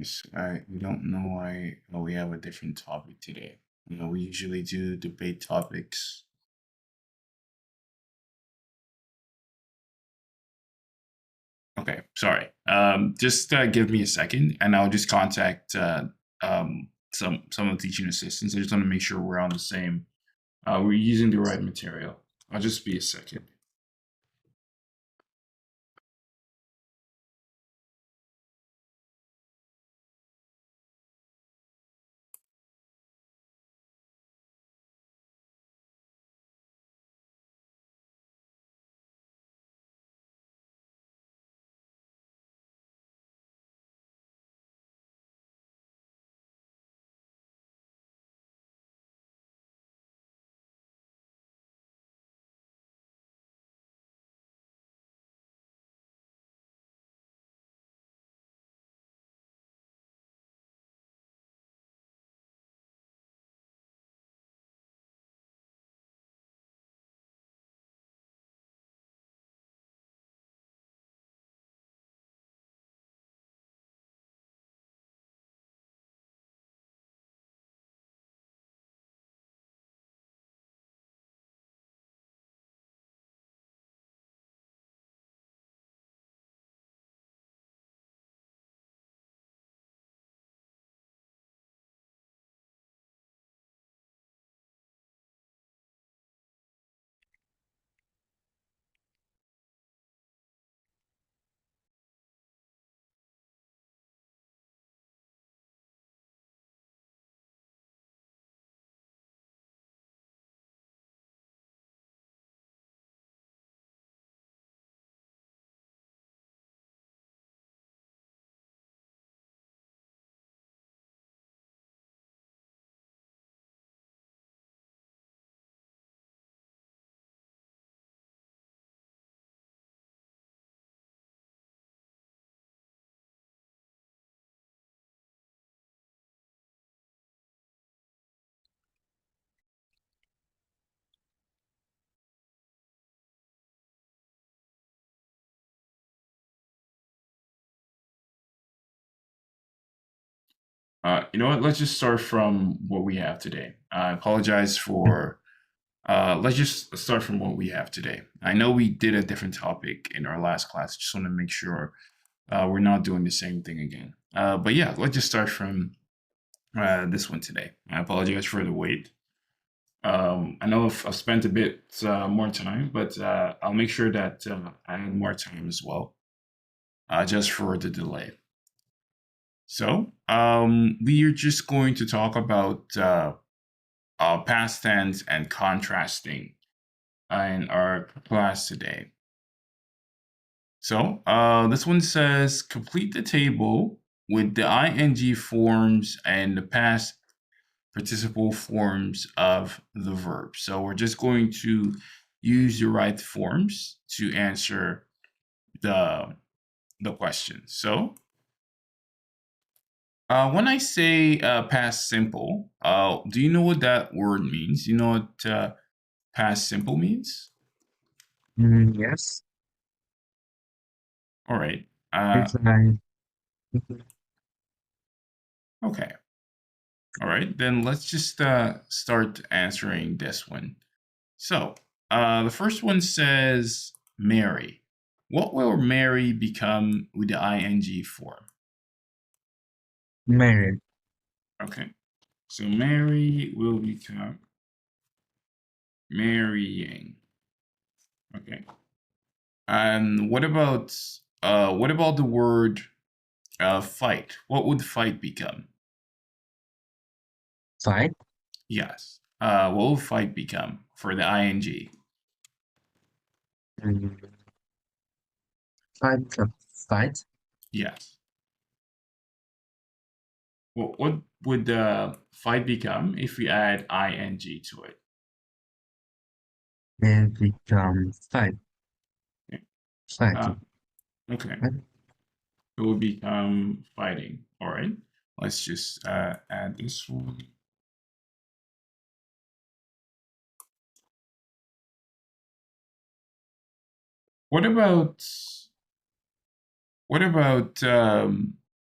Yes, I don't know why we have a different topic today. We usually do debate topics. Okay, sorry. Just give me a second, and I'll just contact some of the teaching assistants. I just want to make sure we're on the same. We're using the right material. I'll just be a second. You know what? Let's just start from what we have today. I apologize for. Let's just start from what we have today. I know we did a different topic in our last class. Just want to make sure we're not doing the same thing again. But yeah, let's just start from this one today. I apologize for the wait. I know I've spent a bit more time, but I'll make sure that I have more time as well, just for the delay. So we are just going to talk about past tense and contrasting in our class today. So this one says complete the table with the ing forms and the past participle forms of the verb. So we're just going to use the right forms to answer the question. So when I say past simple, do you know what that word means? You know what past simple means? Yes, All right. it's like Okay. All right. Then let's just start answering this one. So the first one says marry. What will marry become with the ing form? married. Okay. So marry will become marrying. Okay. And what about the word fight? What would fight become? Fight, Yes. What will fight become for the ing? mm, fight, fight, Yes. What would the fight become if we add ing to it? and become fight, Okay. Uh, fighting. okay. Right? It will become fighting. All right. Let's just add this one. What about what about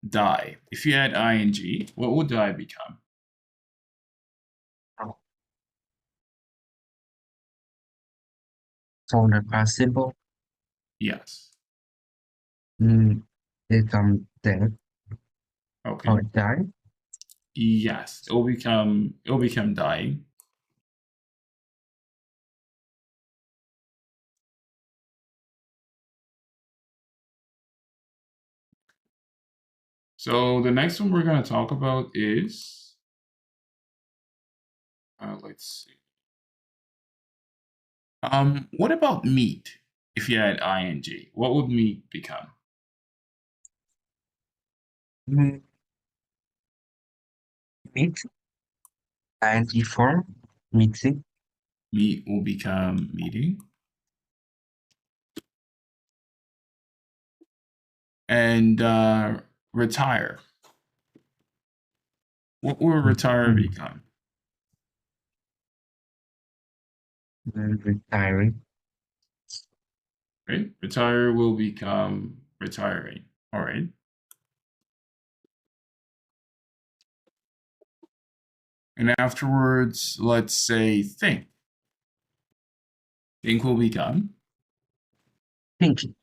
die. If you add ing, what would die become? For the past simple, Yes. become dead Okay. or die. Yes. It'll become dying. So the next one we're going to talk about is, let's see. What about meat? If you had ing, what would meat become? Mm, Meat, ing form, meeting, Meat will become meeting. And retire. What will retire mm, become? retiring, Right? Retire will become retiring. All right. And afterwards, let's say think. Think will become thinking,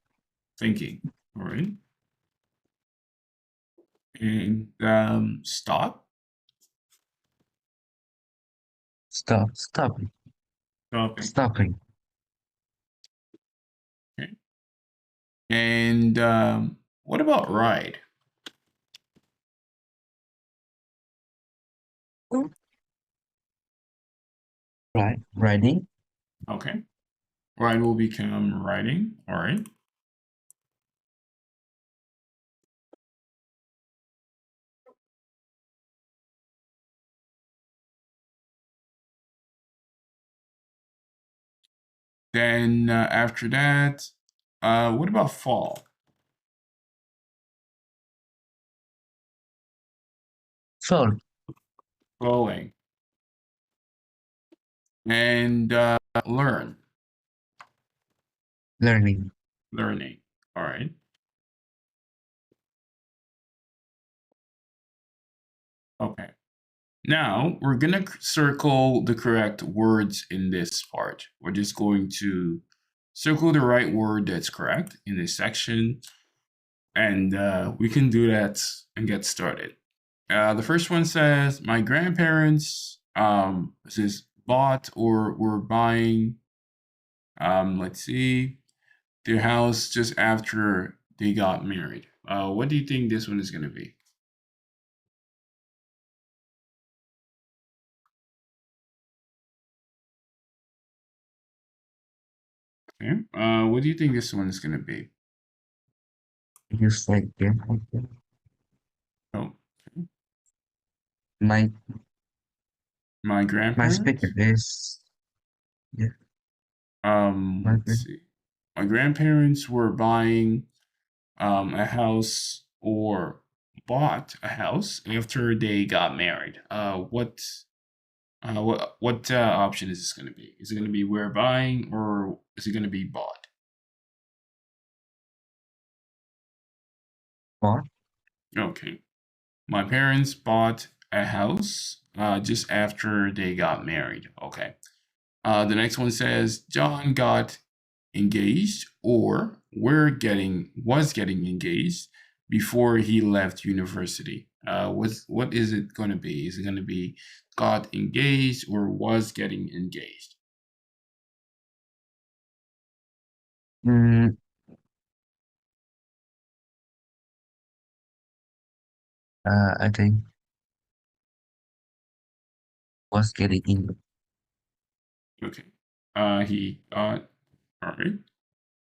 thinking. All right. And stop. stopping, Stopping. stopping, Okay. And what about ride? right, riding, Okay. Ride will become riding. All right. Then after that, what about fall? fall, Falling. And learn. learning, Learning. All right. Okay. Now we're gonna circle the correct words in this part. We're just going to circle the right word that's correct in this section, and we can do that and get started. The first one says, "My grandparents says bought or were buying. Let's see, their house just after they got married." What do you think this one is gonna be? Okay. What do you think this one is gonna be? just like yeah. Oh, My my my speaker grandparents. is yeah, my Let's see. My grandparents were buying a house or bought a house after they got married. What option is this going to be? Is it going to be we're buying or is it going to be bought? what? Okay. My parents bought a house just after they got married. Okay. The next one says John got engaged or was getting engaged before he left university. What is it going to be? Is it going to be got engaged or was getting engaged? Mm, I think was getting in. Okay. He got all right.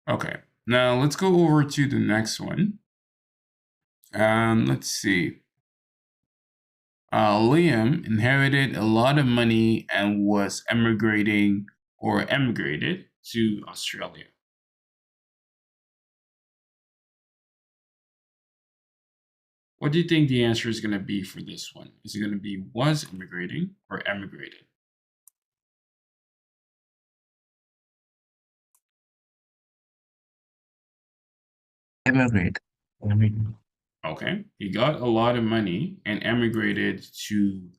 Okay. Now let's go over to the next one. Let's see. Liam inherited a lot of money and was emigrated to Australia. What do you think the answer is going to be for this one? Is it going to be was immigrating or emigrated? Emigrate. I mean, Okay. He got a lot of money and emigrated to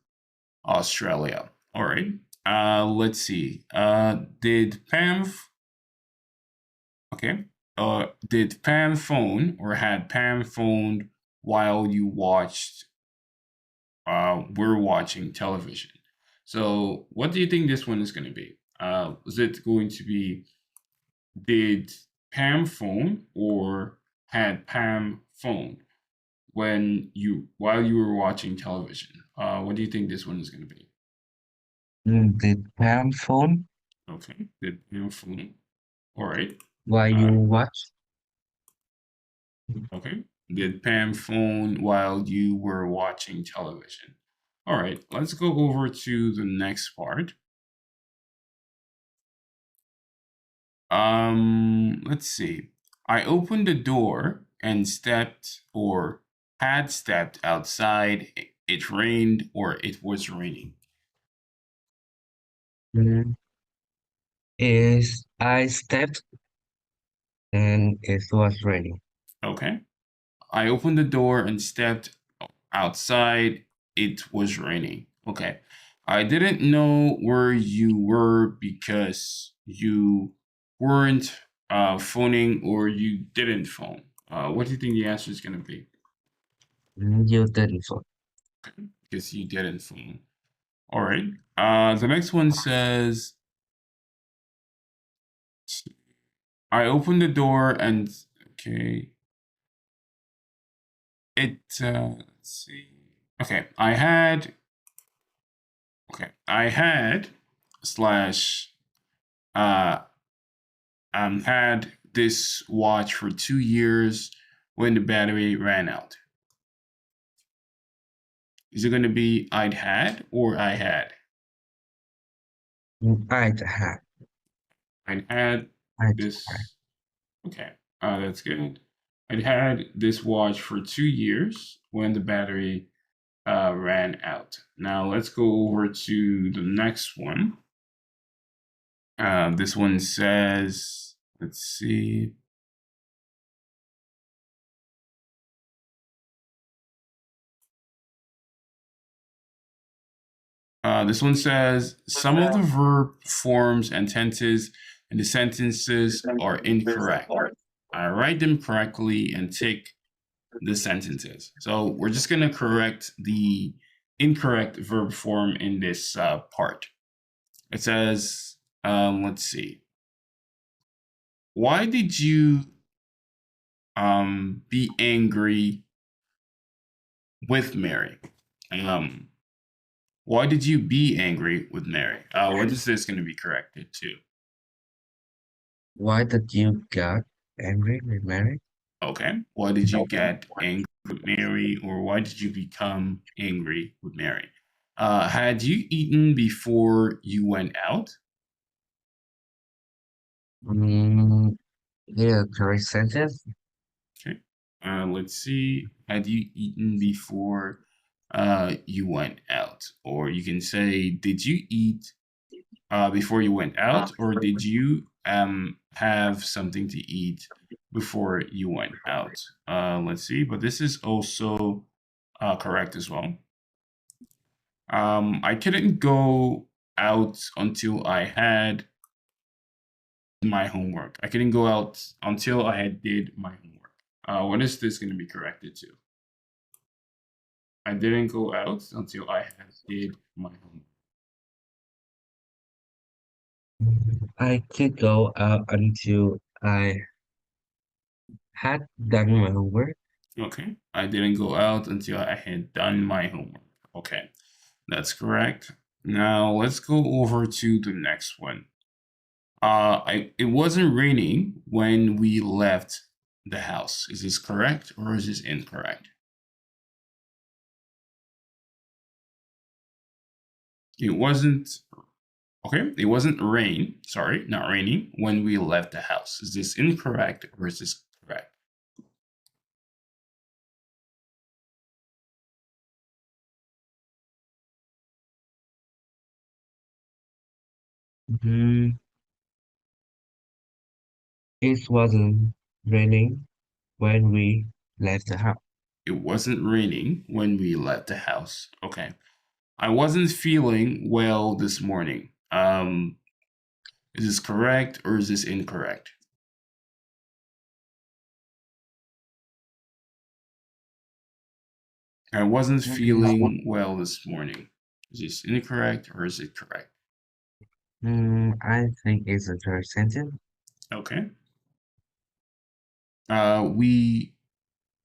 Australia. All right. Let's see. Did Pam Okay. Did Pam phone or had Pam phoned while you were watching television? So what do you think this one is going to be? Is it going to be did Pam phone or had Pam phoned while you were watching television? What do you think this one is going to be? Did Pam phone Okay. Did Pam phone? All right. while you Uh, watch? Okay. Did Pam phone while you were watching television? All right, let's go over to the next part. Let's see. I opened the door and stepped or had stepped outside. It rained or it was raining. Mm, is I stepped and it was raining. Okay. I opened the door and stepped outside. It was raining. Okay. I didn't know where you were because you weren't phoning or you didn't phone. What do you think the answer is going to be? You didn't phone. Okay. Because you didn't phone. All right. The next one says, I opened the door and, okay, let's see. Okay. I had slash uh had this watch for 2 years when the battery ran out. Is it going to be I'd had or I had? I'd had. I'd had I'd had. this. Okay, that's good. I'd had this watch for 2 years when the battery ran out. Now let's go over to the next one. This one says, let's see. This one says some of the verb forms and tenses in the sentences are incorrect. I write them correctly and tick the sentences. So we're just going to correct the incorrect verb form in this part. It says, let's see. Why did you be angry with Mary? Um, why did you be angry with Mary? What is this going to be corrected to? Why did you get angry with Mary? Okay. Why did you get angry with Mary, or why did you become angry with Mary? Had you eaten before you went out? Mm, yeah, correct sentence. Okay. Let's see. Had you eaten before you went out? Or you can say, did you eat before you went out, or did you have something to eat before you went out? Let's see. But this is also correct as well. I couldn't go out until I had my homework. I couldn't go out until I had did my homework. What is this going to be corrected to? I didn't go out until I had did my homework. I could go out until I had done my homework. Okay. I didn't go out until I had done my homework. Okay. That's correct. Now let's go over to the next one. It wasn't raining when we left the house. Is this correct or is this incorrect? It wasn't okay. It wasn't rain. Sorry, not raining when we left the house. Is this incorrect or is this correct? Mm, it wasn't raining when we left the house. it wasn't raining when we left the house. Okay. I wasn't feeling well this morning. Is this correct or is this incorrect? I wasn't feeling well this morning. Is this incorrect or is it correct? I think it's a correct sentence. Okay.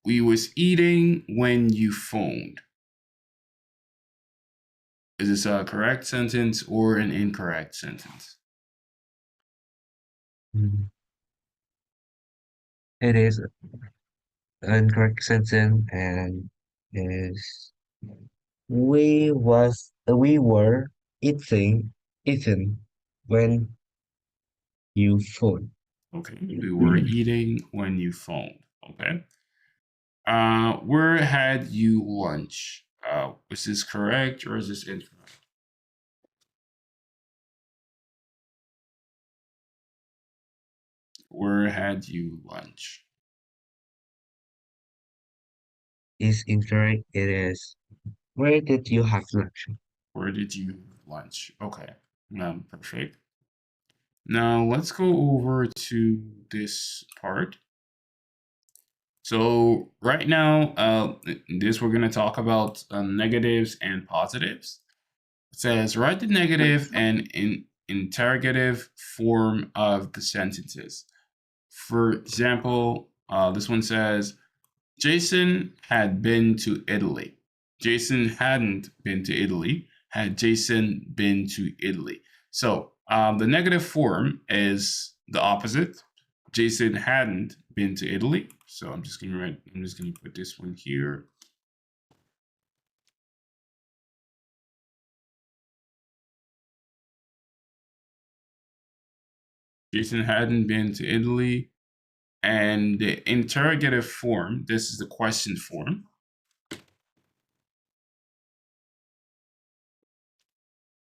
We was eating when you phoned. Is this a correct sentence or an incorrect sentence? Mm, It is an incorrect sentence and is we were eating when you phone. Okay. We were eating when you phoned. Okay. Where had you lunch? Is this correct or is this incorrect? Where had you lunch? Is incorrect. It is where did you have lunch? Where did you lunch? Okay. Perfect. Now let's go over to this part. So right now, this we're going to talk about negatives and positives. It says write the negative and interrogative form of the sentences. For example, this one says Jason had been to Italy. Jason hadn't been to Italy. Had Jason been to Italy? So the negative form is the opposite. Jason hadn't been to Italy. So I'm just gonna put this one here. Jason hadn't been to Italy. And the interrogative form, this is the question form,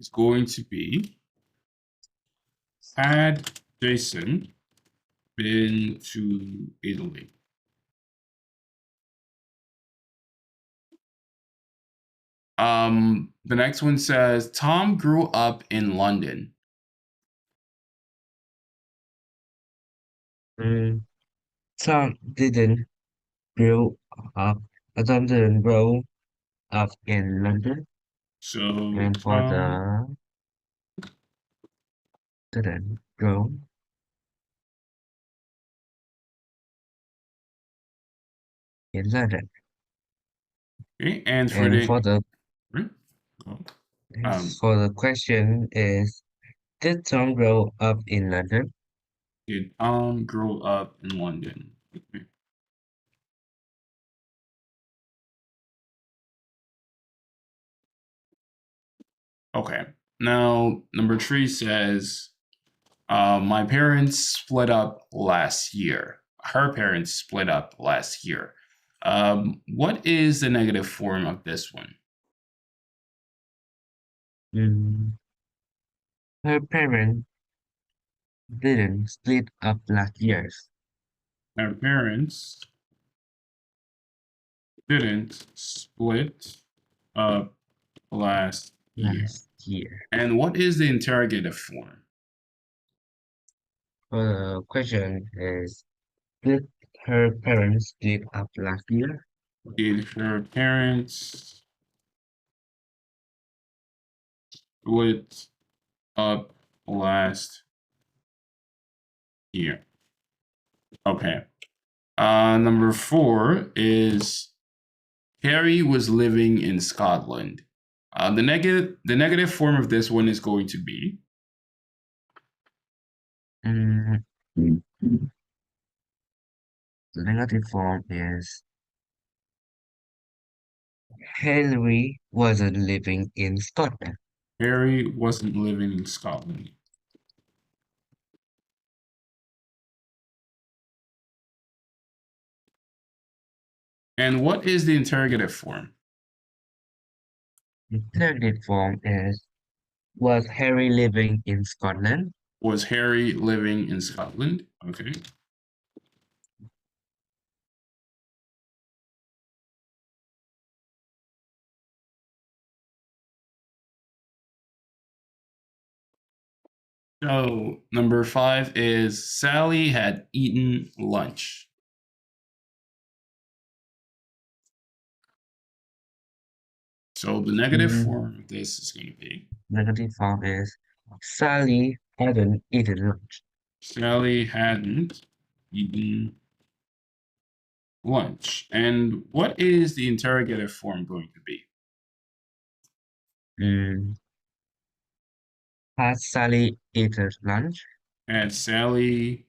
is going to be had Jason been to Italy? The next one says Tom grew up in London. Mm, Tom grow up. Tom didn't grow up in London, So and for Tom, the didn't grow in London, okay, and for and the for the oh, yes, for the question is did Tom grow up in London? did Tom grow up in London? Okay. Okay. Now number 3 says my parents split up last year. Her parents split up last year. What is the negative form of this one? Mm, Her parents didn't split up last years. Her parents didn't split up last year. Last year. And what is the interrogative form? The question is did her parents split up last year? Did her parents split up last year? Okay. Number 4 is Harry was living in Scotland. The negative form of this one is going to be Mm, the negative form is Henry wasn't living in Scotland. Harry wasn't living in Scotland. And what is the interrogative form? The negative form is was Harry living in Scotland? Was Harry living in Scotland? Okay. So number 5 is Sally had eaten lunch. So the negative Mm, form of this is going to be negative form is Sally hadn't eaten lunch. Sally hadn't eaten lunch. And what is the interrogative form going to be? Mm, has Sally eaten lunch? Had Sally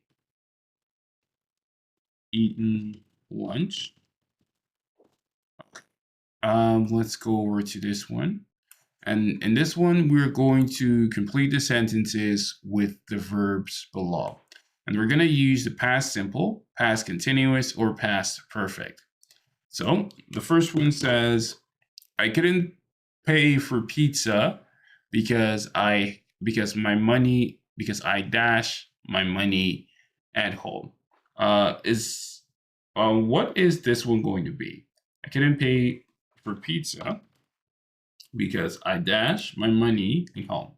eaten lunch? Let's go over to this one. And in this one, we're going to complete the sentences with the verbs below. And we're going to use the past simple, past continuous, or past perfect. So the first one says, I couldn't pay for pizza because I dash my money at home. Is What is this one going to be? I couldn't pay for pizza because I dash my money at home.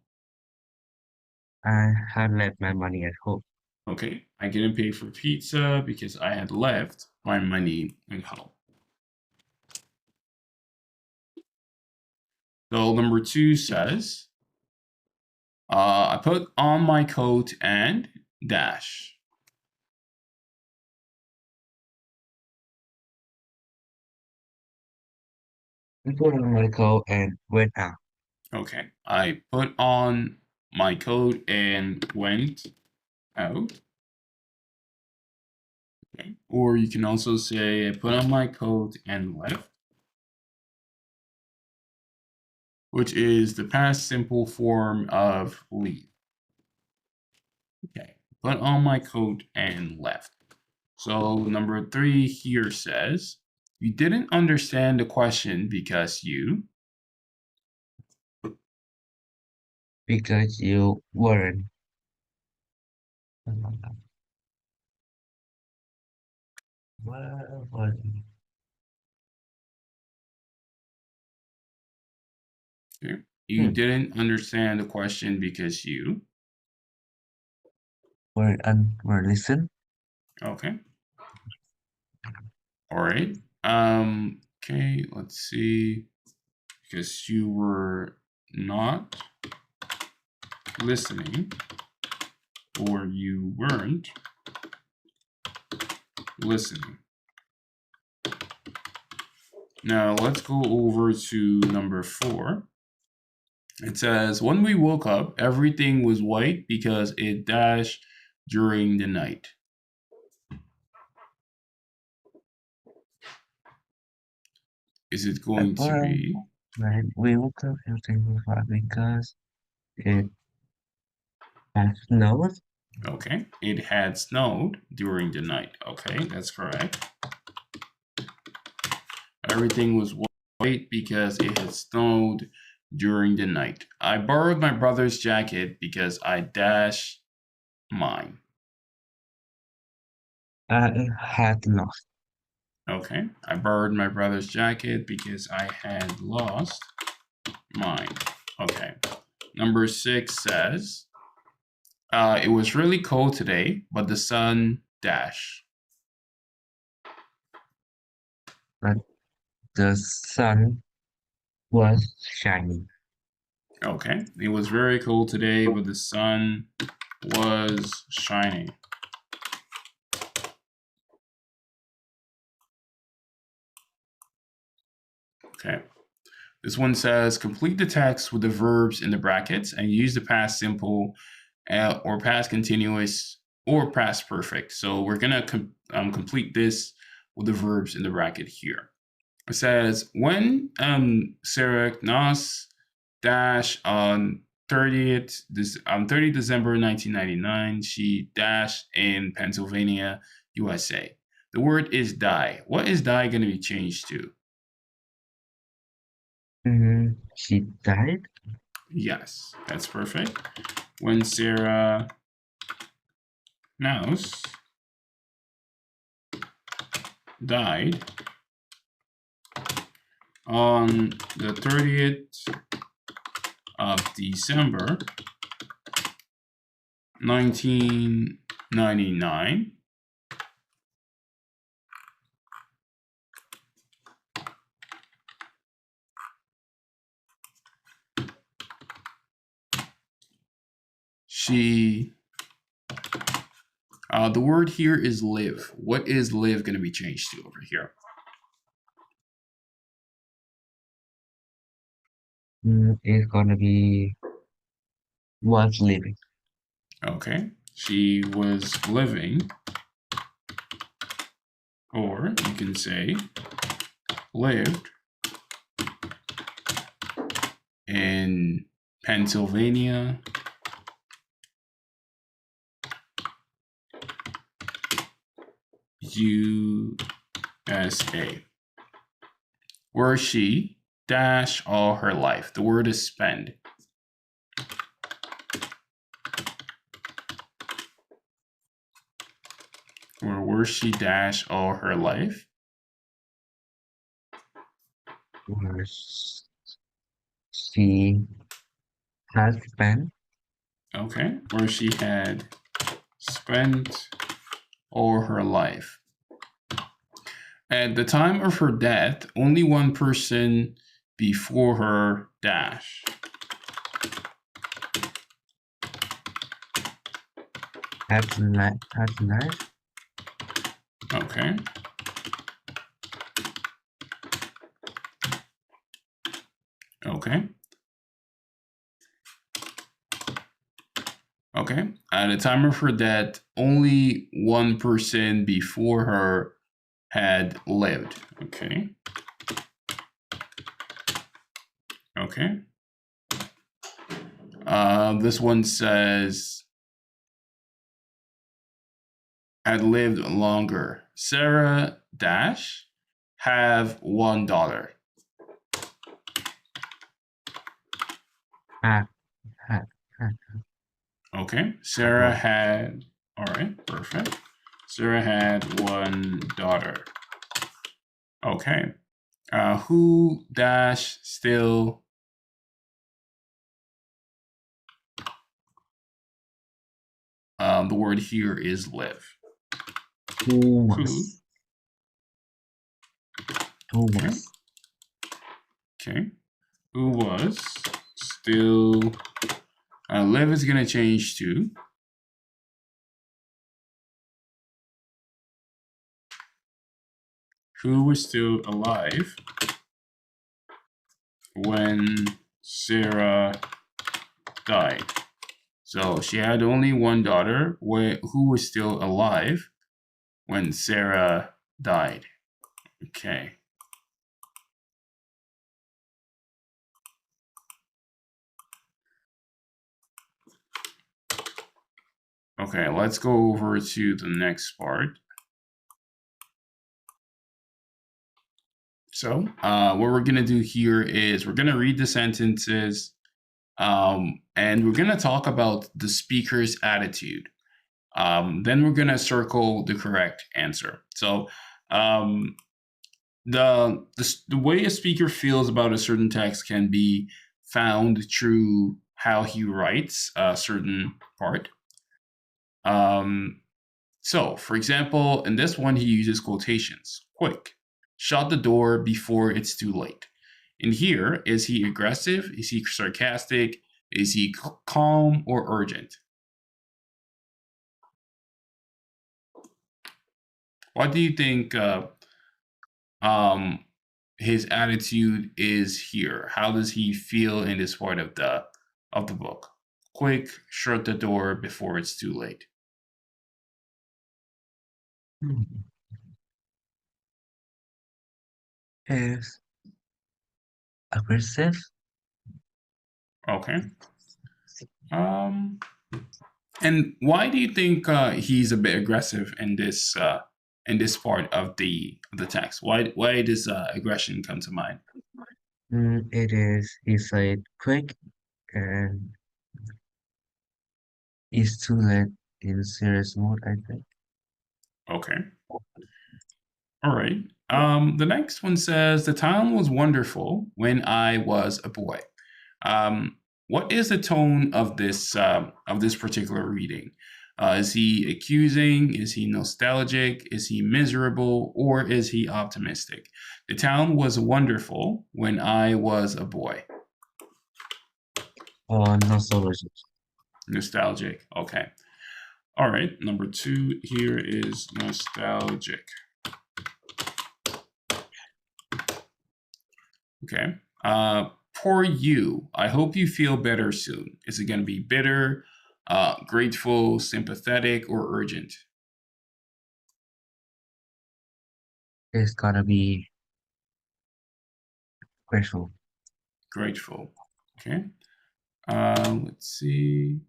I had left my money at home. Okay, I couldn't pay for pizza because I had left my money at home. So number 2 says, I put on my coat and dash. I put on my coat and went out. Okay, I put on my coat and went out. Okay. Or you can also say, I put on my coat and left, which is the past simple form of leave. Okay, put on my coat and left. So number 3 here says, you didn't understand the question because you. Because you weren't. Where was you? You didn't understand the question because you. Were listen? Okay. All right. Okay, let's see. Because you were not listening or you weren't listening. Now let's go over to number 4. It says, when we woke up, everything was white because it dashed during the night. Is it going to be? Right, we woke up everything was fine because it had snowed. Okay, it had snowed during the night. Okay, that's correct. Everything was white because it had snowed during the night. I borrowed my brother's jacket because I dashed mine. I had lost. Okay, I borrowed my brother's jacket because I had lost mine. Okay, number 6 says, it was really cold today, but the sun dash. But the sun was shining. Okay, it was very cold today, but the sun was shining. Okay, this one says, complete the text with the verbs in the brackets and use the past simple or past continuous or past perfect. So we're gonna complete this with the verbs in the bracket here. It says, when Sarah Nas dash on 30 December 1999, she dashed in Pennsylvania, USA. The word is die. What is die going to be changed to? She died. Yes, that's perfect. When Sarah Naus died on the 30th of December 1999. She, the word here is live. What is live going to be changed to over here? It's gonna be was living. Okay, she was living, or you can say lived in Pennsylvania, USA, where she dash all her life. The word is spend. Or where she dash all her life. Where she has spent. Okay, where she had spent all her life. At the time of her death, only one person before her dash. Has life. Okay. Okay. Okay. At the time of her death, only one person before her had lived. Okay. Okay. This one says had lived longer. Sarah dash have $1. Had. Okay. Sarah had, all right, perfect. Sarah had one daughter. Okay. Who dash still the word here is live. Who was? Who Okay. was? Okay. Who was still live is gonna change to who was still alive when Sarah died. So she had only one daughter who was still alive when Sarah died. Okay. Okay, let's go over to the next part. So what we're going to do here is we're going to read the sentences and we're going to talk about the speaker's attitude. Then we're going to circle the correct answer. So the way a speaker feels about a certain text can be found through how he writes a certain part. So, for example, in this one, he uses quotations. Quick, shut the door before it's too late. In here, is he aggressive? Is he sarcastic? Is he calm or urgent? What do you think his attitude is here? How does he feel in this part of the book? Quick, shut the door before it's too late. Is aggressive. Okay. And why do you think he's a bit aggressive in this part of the text? Why does aggression come to mind? It is. He said quick and is too late in serious mode. I think. Okay. All right. The next one says the town was wonderful when I was a boy. What is the tone of this particular reading? Is he accusing? Is he nostalgic? Is he miserable? Or is he optimistic? The town was wonderful when I was a boy. Nostalgic. Nostalgic. Okay. All right. Number 2 here is nostalgic. Okay. Poor you. I hope you feel better soon. Is it going to be bitter, grateful, sympathetic, or urgent? It's gotta be grateful. Grateful. Okay. Let's see.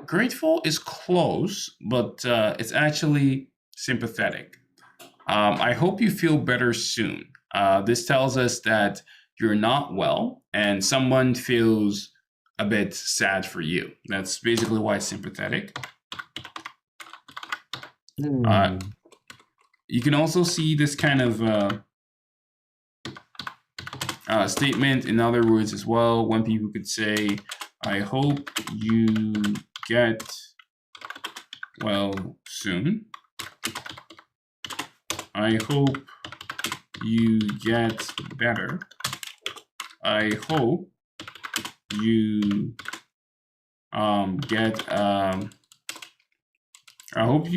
Grateful is close, but it's actually sympathetic. I hope you feel better soon. This tells us that you're not well and someone feels a bit sad for you. That's basically why it's sympathetic. Hmm. You can also see this kind of statement in other words as well, when people could say, I hope you get well soon. I hope you get better. I hope you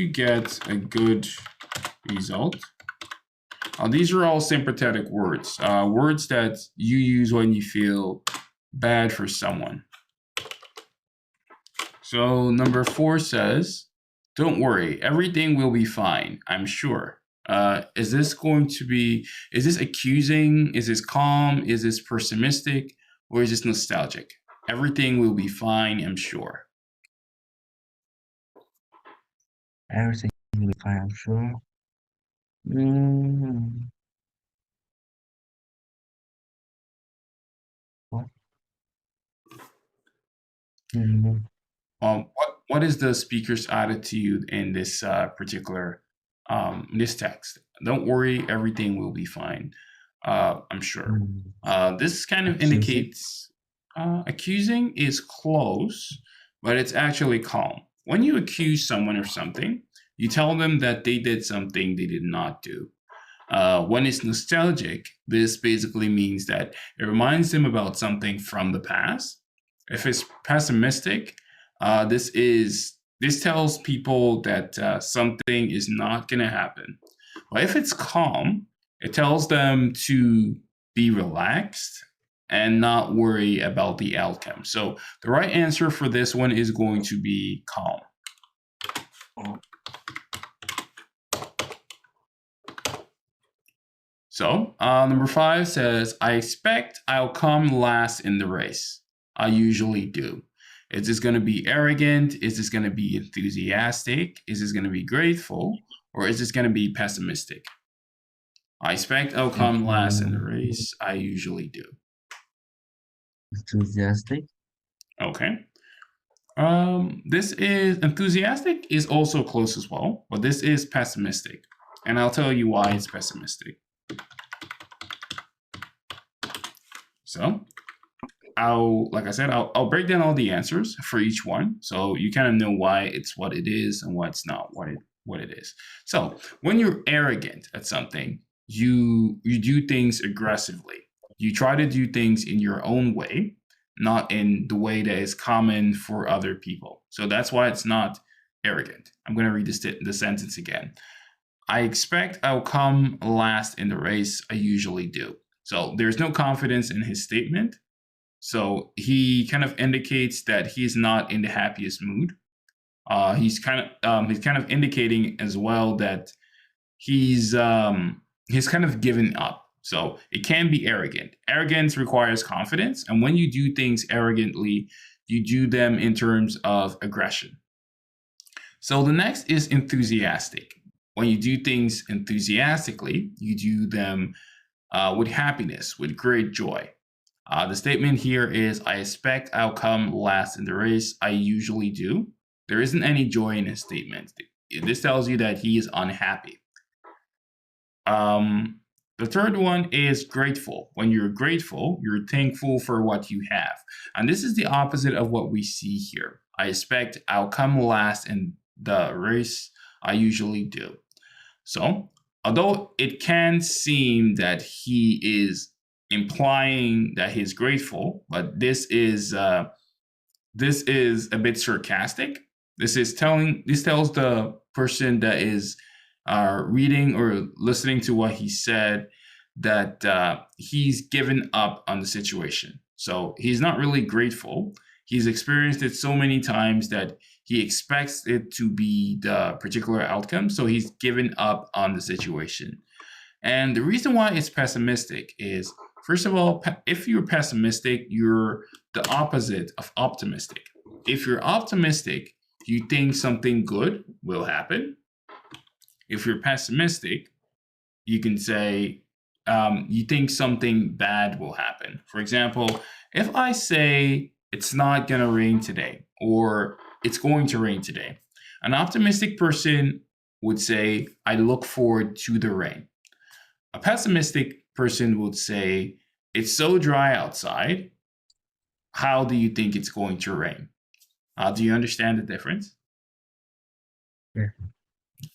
get a good result. These are all sympathetic words, words that you use when you feel bad for someone. So number 4 says, don't worry, everything will be fine, I'm sure. Is this accusing? Is this calm? Is this pessimistic? Or is this nostalgic? Everything will be fine, I'm sure. Everything will be fine, I'm sure. Mm. What? Mm. What is the speaker's attitude in this particular this text? Don't worry, everything will be fine. I'm sure. Mm. This kind of Accusing. indicates accusing is close, but it's actually calm. When you accuse someone of something, you tell them that they did something they did not do. When it's nostalgic, this basically means that it reminds them about something from the past. If it's pessimistic, this tells people that something is not going to happen. But if it's calm, it tells them to be relaxed and not worry about the outcome. So the right answer for this one is going to be calm. So number 5 says, I expect I'll come last in the race. I usually do. Is this going to be arrogant? Is this going to be enthusiastic? Is this going to be grateful? Or is this going to be pessimistic? I expect I'll come last in the race. I usually do. Enthusiastic. Okay. This is enthusiastic is also close as well, but this is pessimistic. And I'll tell you why it's pessimistic. So I'll break down all the answers for each one, so you kind of know why it's what it is and what's not what it is. So when you're arrogant at something, you do things aggressively. You try to do things in your own way, not in the way that is common for other people. So that's why it's not arrogant. I'm going to read the sentence again. I expect I'll come last in the race. I usually do. So there's no confidence in his statement. So he kind of indicates that he's not in the happiest mood. He's kind of indicating as well that he's kind of given up. So it can be arrogant. Arrogance requires confidence, and when you do things arrogantly, you do them in terms of aggression. So the next is enthusiastic. When you do things enthusiastically, you do them with happiness, with great joy. The statement here is, I expect I'll come last in the race. I usually do. There isn't any joy in his statement. This tells you that he is unhappy. The third one is grateful. When you're grateful, you're thankful for what you have. And this is the opposite of what we see here. I expect I'll come last in the race I usually do. So, although it can seem that he is implying that he's grateful, but this is a bit sarcastic. This tells the person that is reading or listening to what he said that he's given up on the situation. So he's not really grateful. He's experienced it so many times that he expects it to be the particular outcome. So he's given up on the situation. And the reason why it's pessimistic is, first of all, if you're pessimistic, you're the opposite of optimistic. If you're optimistic, you think something good will happen. If you're pessimistic, you can say you think something bad will happen. For example, if I say it's not going to rain today or it's going to rain today, an optimistic person would say, I look forward to the rain. A pessimistic person would say, it's so dry outside. How do you think it's going to rain? Do you understand the difference? Yeah.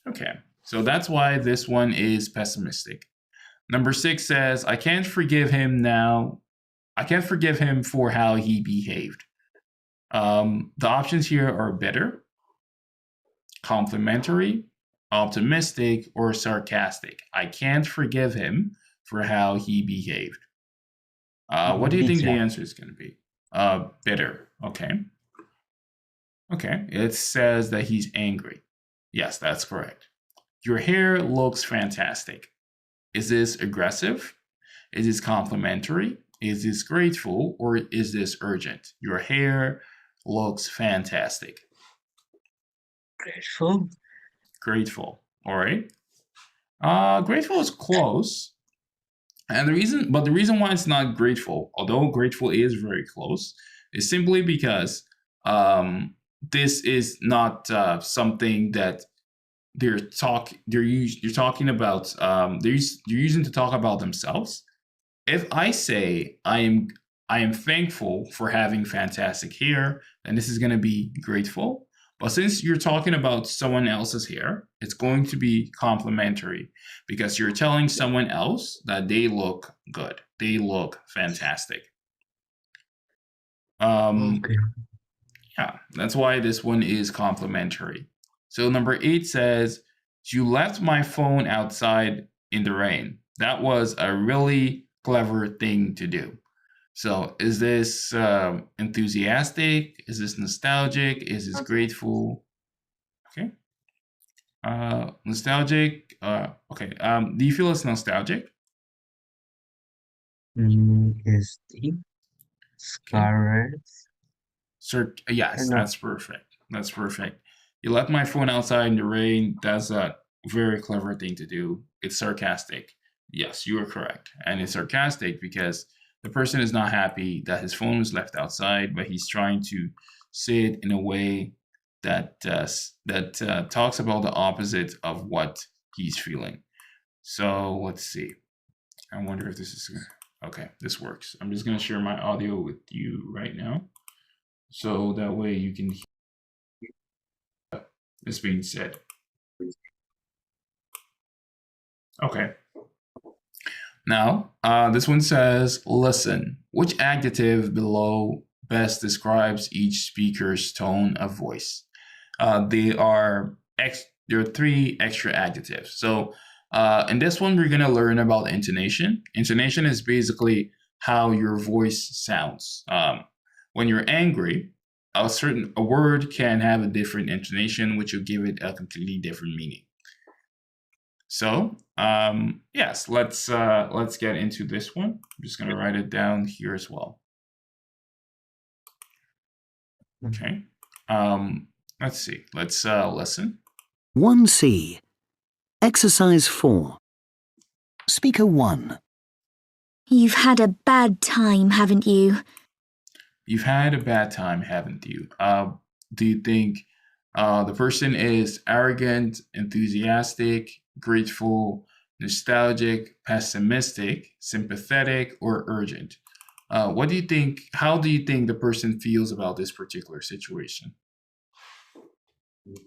Okay, so that's why this one is pessimistic. Number 6 says, I can't forgive him now. I can't forgive him for how he behaved. The options here are bitter, complimentary, optimistic, or sarcastic. I can't forgive him for how he behaved. What do you think the Bitter. answer is going to be? Bitter. Okay. Okay. It says that he's angry. Yes, that's correct. Your hair looks fantastic. Is this aggressive? Is this complimentary? Is this grateful? Or is this urgent? Your hair looks fantastic. Grateful. Grateful. All right. Grateful is close. And the reason why it's not grateful, although grateful is very close, is simply because this is not something that you're talking about. They're using to talk about themselves. If I say I am thankful for having fantastic hair, then this is going to be grateful. But since you're talking about someone else's hair, it's going to be complimentary because you're telling someone else that they look good. They look fantastic. Okay. Yeah, that's why this one is complimentary. So number 8 says, you left my phone outside in the rain. That was a really clever thing to do. So is this enthusiastic? Is this nostalgic? Is this grateful? Okay. Nostalgic. Okay. Do you feel it's nostalgic? Is the scarlet? Sir, yes, No. that's perfect. That's perfect. You left my phone outside in the rain. That's a very clever thing to do. It's sarcastic. Yes, you are correct. And it's sarcastic because the person is not happy that his phone was left outside, but he's trying to say it in a way that talks about the opposite of what he's feeling. So let's see. I wonder if this is okay. This works. I'm just going to share my audio with you right now, so that way you can hear this being said. Okay. Now, this one says, listen. Which adjective below best describes each speaker's tone of voice? There are 3 extra adjectives. So in this one, we're going to learn about intonation. Intonation is basically how your voice sounds. When you're angry, a word can have a different intonation, which will give it a completely different meaning. So yes, let's get into this one. I'm just going to write it down here as well. Okay. Let's see. Let's listen. 1C. Exercise 4. Speaker 1. You've had a bad time, haven't you? You've had a bad time, haven't you? Do you think the person is arrogant, enthusiastic, grateful, nostalgic, pessimistic, sympathetic, or urgent? What do you think? How do you think the person feels about this particular situation?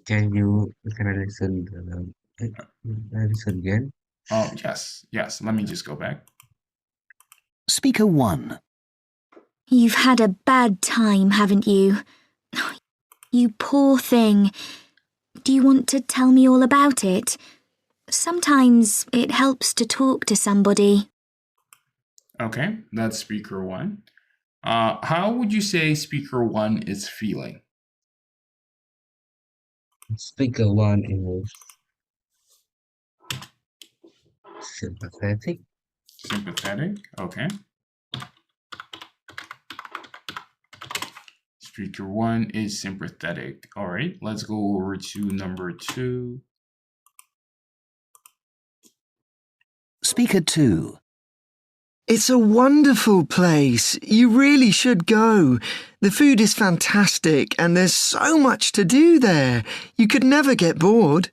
Can I listen again? Oh, yes. Let me just go back. Speaker 1. You've had a bad time, haven't you? You poor thing. Do you want to tell me all about it? Sometimes it helps to talk to somebody. Okay, that's speaker 1. How would you say speaker 1 is feeling? Speaker 1 is sympathetic. Sympathetic, okay. Speaker 1 is sympathetic. All right, let's go over to number 2. Speaker 2. It's a wonderful place. You really should go. The food is fantastic and there's so much to do there. You could never get bored.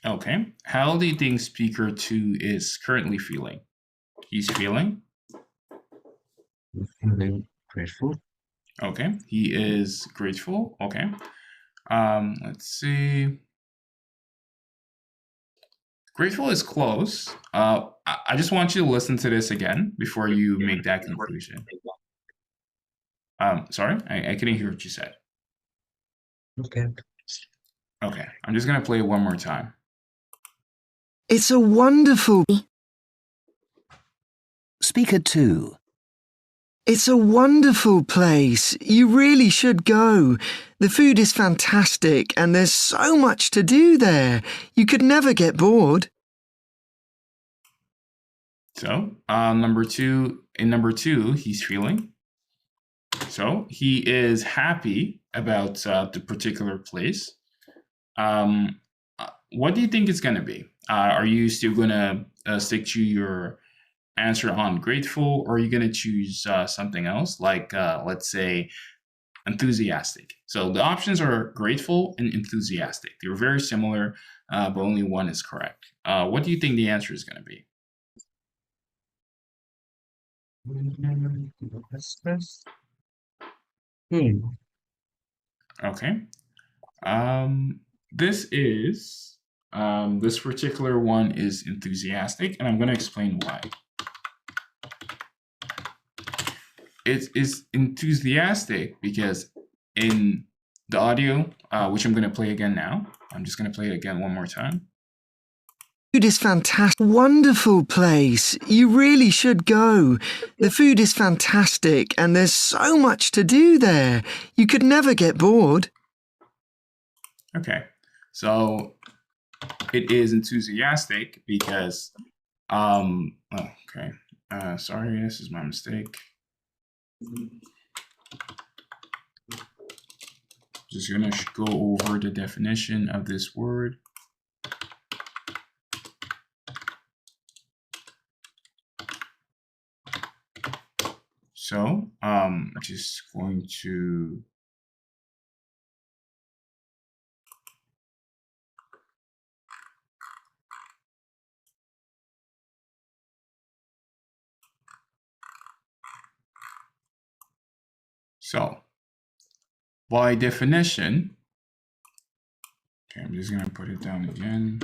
Okay, how do you think speaker 2 is currently feeling? He's feeling? Feeling grateful. Okay, he is grateful. Okay, let's see. Grateful is close. I just want you to listen to this again before you make that conclusion. Sorry, I couldn't hear what you said. Okay. Okay, I'm just gonna play it one more time. It's a wonderful... Speaker 2. It's a wonderful place. You really should go. The food is fantastic and there's so much to do there. You could never get bored. So, number 2, in number 2, he's feeling. So, he is happy about the particular place. What do you think it's going to be? Are you still going to stick to your answer on grateful, or are you going to choose something else, like, let's say, enthusiastic? So the options are grateful and enthusiastic. They're very similar, but only one is correct. What do you think the answer is going to be? Okay. This particular one is enthusiastic, and I'm going to explain why. It is enthusiastic because in the audio, which I'm going to play again now, I'm just going to play it again one more time. Food is fantastic. Wonderful place. You really should go. The food is fantastic and there's so much to do there. You could never get bored. Okay, so it is enthusiastic because, sorry, this is my mistake. Just gonna go over the definition of this word. So, just going to by definition, okay, I'm just gonna put it down again.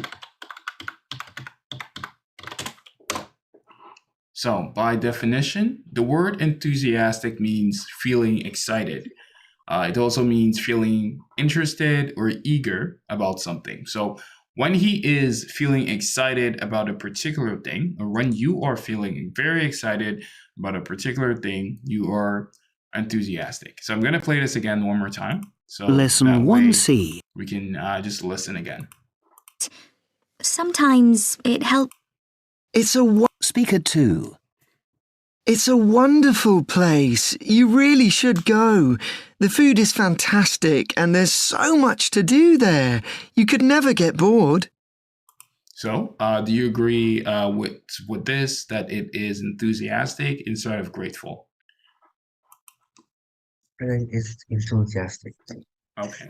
So, by definition, the word enthusiastic means feeling excited. It also means feeling interested or eager about something. So, when he is feeling excited about a particular thing, or when you are feeling very excited about a particular thing, you are enthusiastic. So, I'm going to play this again one more time. So, Lesson that way 1C. we can just listen again. Sometimes it helps. It's a Speaker 2. It's a wonderful place. You really should go. The food is fantastic and there's so much to do there. You could never get bored. So, do you agree with this, that it is enthusiastic instead of grateful? I think it's enthusiastic. Okay.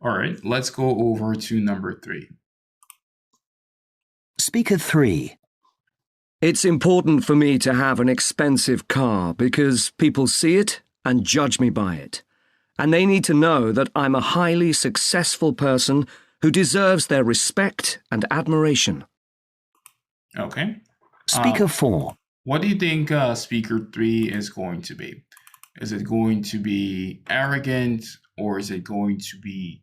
All right. Let's go over to number 3. Speaker 3. It's important for me to have an expensive car because people see it and judge me by it. And they need to know that I'm a highly successful person who deserves their respect and admiration. Okay. Speaker 4. What do you think speaker 3 is going to be? Is it going to be arrogant, or is it going to be,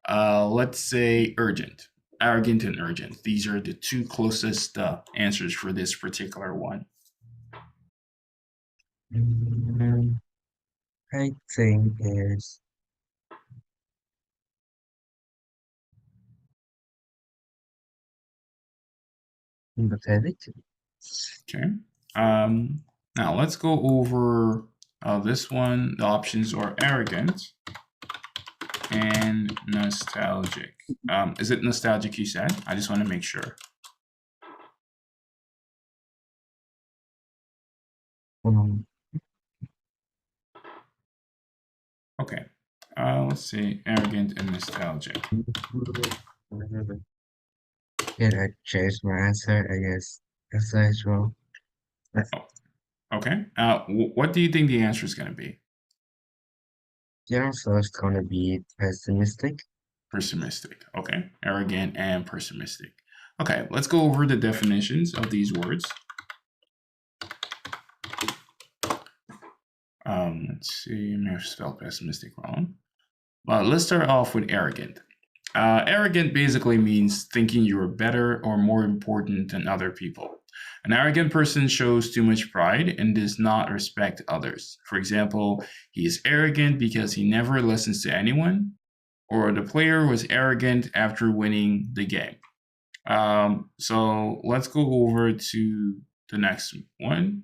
let's say, urgent? Arrogant and urgent. These are the two closest answers for this particular one. I think is empathetic. Okay. Now let's go over this one. The options are arrogant and nostalgic. Is it nostalgic, you said? I just want to make sure. Okay. Let's see. Arrogant and nostalgic. Yeah, I changed my answer. I guess that's as well. Okay. What do you think the answer is going to be? The answer is gonna be pessimistic. Pessimistic. Okay. Arrogant and pessimistic. Okay. Let's go over the definitions of these words. Let's see. I may have spelled pessimistic wrong. Let's start off with arrogant. Arrogant basically means thinking you're better or more important than other people. An arrogant person shows too much pride and does not respect others. For example, he is arrogant because he never listens to anyone, or the player was arrogant after winning the game. So let's go over to the next one.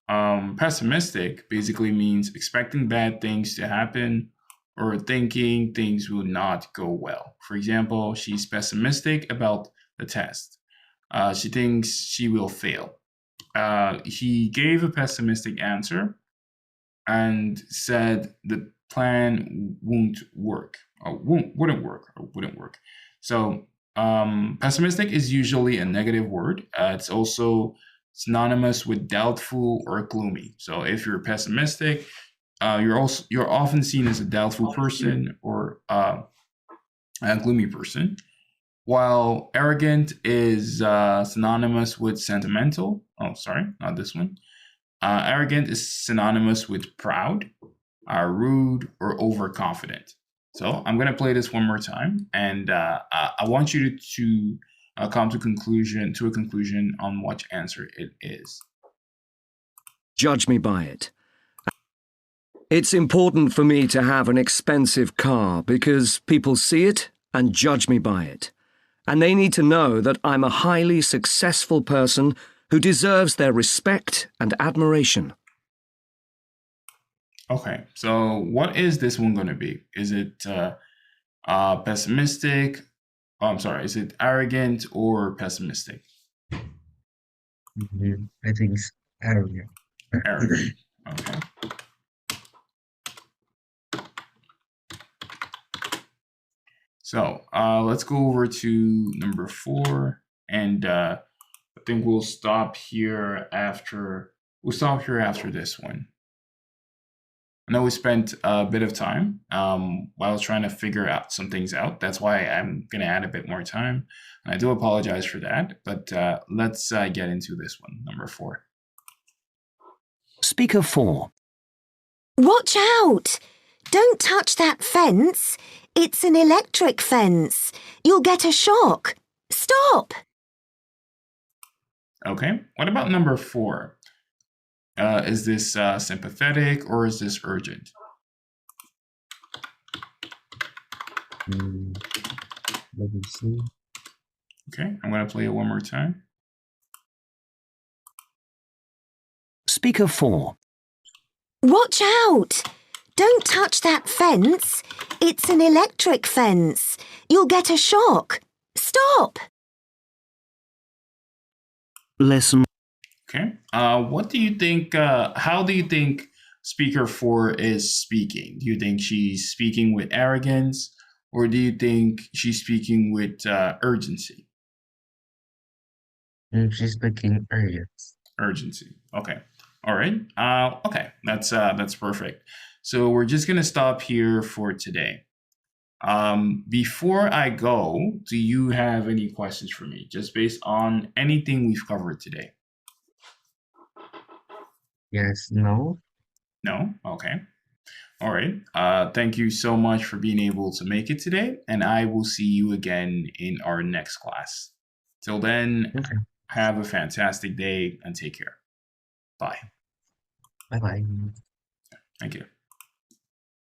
Pessimistic basically means expecting bad things to happen or thinking things will not go well. For example, she's pessimistic about the test. She thinks she will fail. He gave a pessimistic answer and said the plan wouldn't work. So pessimistic is usually a negative word. It's also synonymous with doubtful or gloomy. So if you're pessimistic, you're often seen as a doubtful person or a gloomy person, while arrogant is synonymous with sentimental. Oh, sorry, not this one. Arrogant is synonymous with proud, rude, or overconfident. So I'm going to play this one more time, and I want you to come to a conclusion on what answer it is. Judge me by it. It's important for me to have an expensive car because people see it and judge me by it. And they need to know that I'm a highly successful person who deserves their respect and admiration. Okay, so what is this one going to be? Is it pessimistic? Oh, I'm sorry, is it arrogant or pessimistic? I think it's arrogant. Arrogant. Okay. So let's go over to number 4, and I think we'll stop here after this one. I know we spent a bit of time while trying to figure out some things out. That's why I'm going to add a bit more time. And I do apologize for that, but let's get into this one, number 4. Speaker 4. Watch out! Don't touch that fence. It's an electric fence. You'll get a shock. Stop! Okay, what about number 4? Is this sympathetic or is this urgent? Let me see. Okay, I'm going to play it one more time. Speaker 4. Watch out! Don't touch that fence. It's an electric fence. You'll get a shock. Stop! Lesson. Okay. What do you think? How do you think speaker 4 is speaking? Do you think she's speaking with arrogance, or do you think she's speaking with urgency? She's speaking urgent. Urgency. Okay. All right. Okay. That's perfect. So we're just gonna stop here for today. Before I go, do you have any questions for me, just based on anything we've covered today? Yes, no? No? Okay. All right. Thank you so much for being able to make it today, and I will see you again in our next class. Till then, Okay. have a fantastic day and take care. Bye. Bye-bye. Thank you.